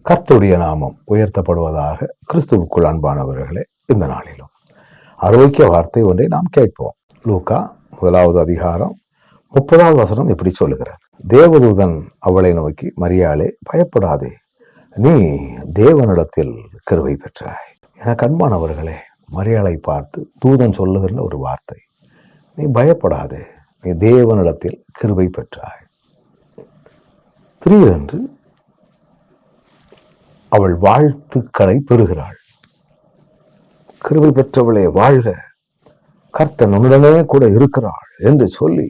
கர்த்தருடைய நாமம் உயர்த்தப்படுவதாக. கிறிஸ்துவுக்குள் அன்பானவர்களே, இந்த நாளிலும் ஆரோக்கிய வார்த்தை ஒன்றை நாம் கேட்போம். லூக்கா 1வது அதிகாரம் 30வது வசனம் இப்படி சொல்லுகிறது. தேவதூதன் அவளை நோக்கி, மரியாளே, பயப்படாதே, நீ தேவனிடத்தில் கிருபை பெற்றாய். என அன்பானவர்களே, மரியாளை பார்த்து தூதன் சொல்லுகிற ஒரு வார்த்தை, நீ பயப்படாதே, நீ தேவனிடத்தில் கிருபை பெற்றாய். திடீரென்று அவள் வாழ்த்துக்களை பெறுகிறாள். கிருபை பெற்றவளே வாழ்க, கர்த்தர் உன்னுடனே கூட இருக்கிறாள் என்று சொல்லி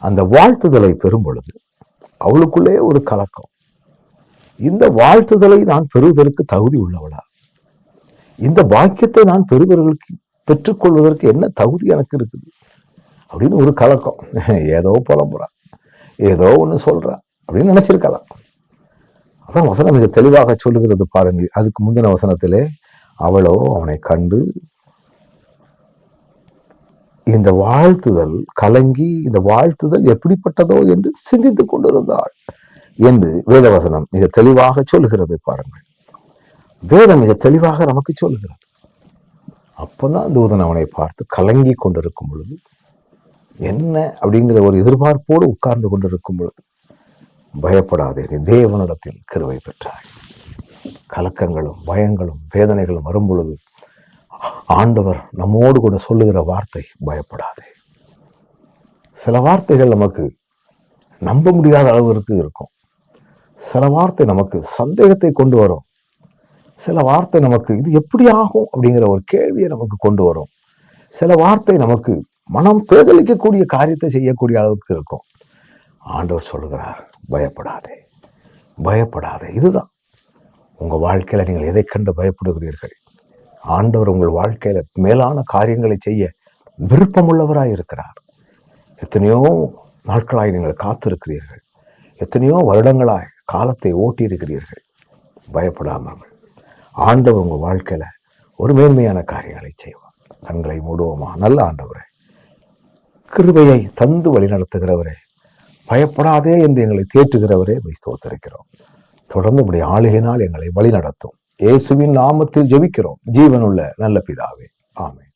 அந்த வாழ்த்துதலை பெறும் பொழுது அவளுக்குள்ளே ஒரு கலக்கம். இந்த வாழ்த்துதலை நான் பெறுவதற்கு தகுதி உள்ளவளா? இந்த பாக்கியத்தை நான் பெற்றுக்கொள்வதற்கு என்ன தகுதி எனக்கு இருக்குது அப்படின்னு ஒரு கலக்கம். ஏதோ புலம்புறான், ஏதோ ஒன்று சொல்றான் அப்படின்னு நினைச்சிருக்கலாம். அதான் வசனம் மிக தெளிவாக சொல்லுகிறது பாருங்கள். அதுக்கு முந்தின வசனத்திலே அவளோ அவனை கண்டு இந்த வாழ்த்துதல் கலங்கி, இந்த வாழ்த்துதல் எப்படிப்பட்டதோ என்று சிந்தித்துக் கொண்டிருந்தாள் என்று வேதவசனம் மிக தெளிவாக சொல்லுகிறது பாருங்கள். வேதம் மிக தெளிவாக நமக்கு சொல்லுகிறது. அப்பதான் தூதன் அவனை பார்த்து கலங்கி கொண்டிருக்கும் பொழுது, என்ன அப்படிங்கிற ஒரு எதிர்பார்ப்போடு உட்கார்ந்து கொண்டிருக்கும் பொழுது, பயப்படாதே, நீ தேவனிடத்தில் கிருபை பெற்றாய். கலக்கங்களும் பயங்களும் வேதனைகளும் வரும் பொழுது ஆண்டவர் நம்மோடு கூட சொல்லுகிற வார்த்தை, பயப்படாதே. சில வார்த்தைகள் நமக்கு நம்ப முடியாத அளவிற்கு இருக்கும். சில வார்த்தை நமக்கு சந்தேகத்தை கொண்டு வரும். சில வார்த்தை நமக்கு இது எப்படி ஆகும் அப்படிங்கிற ஒரு கேள்வியை நமக்கு கொண்டு வரும். சில வார்த்தை நமக்கு மனம் பேதலிக்கக்கூடிய காரியத்தை செய்யக்கூடிய அளவுக்கு இருக்கும். ஆண்டவர் சொல்லுகிறார், பயப்படாதே, பயப்படாதே. இதுதான் உங்க வாழ்க்கையில நீங்கள் எதை கண்டு பயப்படுகிறீர்கள்? ஆண்டவர் உங்கள் வாழ்க்கையில மேலான காரியங்களை செய்ய விருப்பமுள்ளவராய் இருக்கிறார். எத்தனையோ நாட்களாய் நீங்கள் காத்திருக்கிறீர்கள், எத்தனையோ வருடங்களாய் காலத்தை ஓட்டி இருக்கிறீர்கள். பயப்படாமல் ஆண்டவர் உங்க வாழ்க்கையில ஒரு மேன்மையான காரியங்களை செய்வார். கண்களை மூடுவோமா? நல்ல ஆண்டவரே, கிருபையை தந்து வழி நடத்துகிறவரே, பயப்படாதே என்று எங்களை தேற்றுகிறவரே, ஸ்தோத்திரிக்கிறோம். தொடர்ந்து உடைய ஆளுகையினால் எங்களை வழி நடத்தும். இயேசுவின் நாமத்தில் ஜெபிக்கிறோம், ஜீவனுள்ள நல்ல பிதாவே, ஆமென்.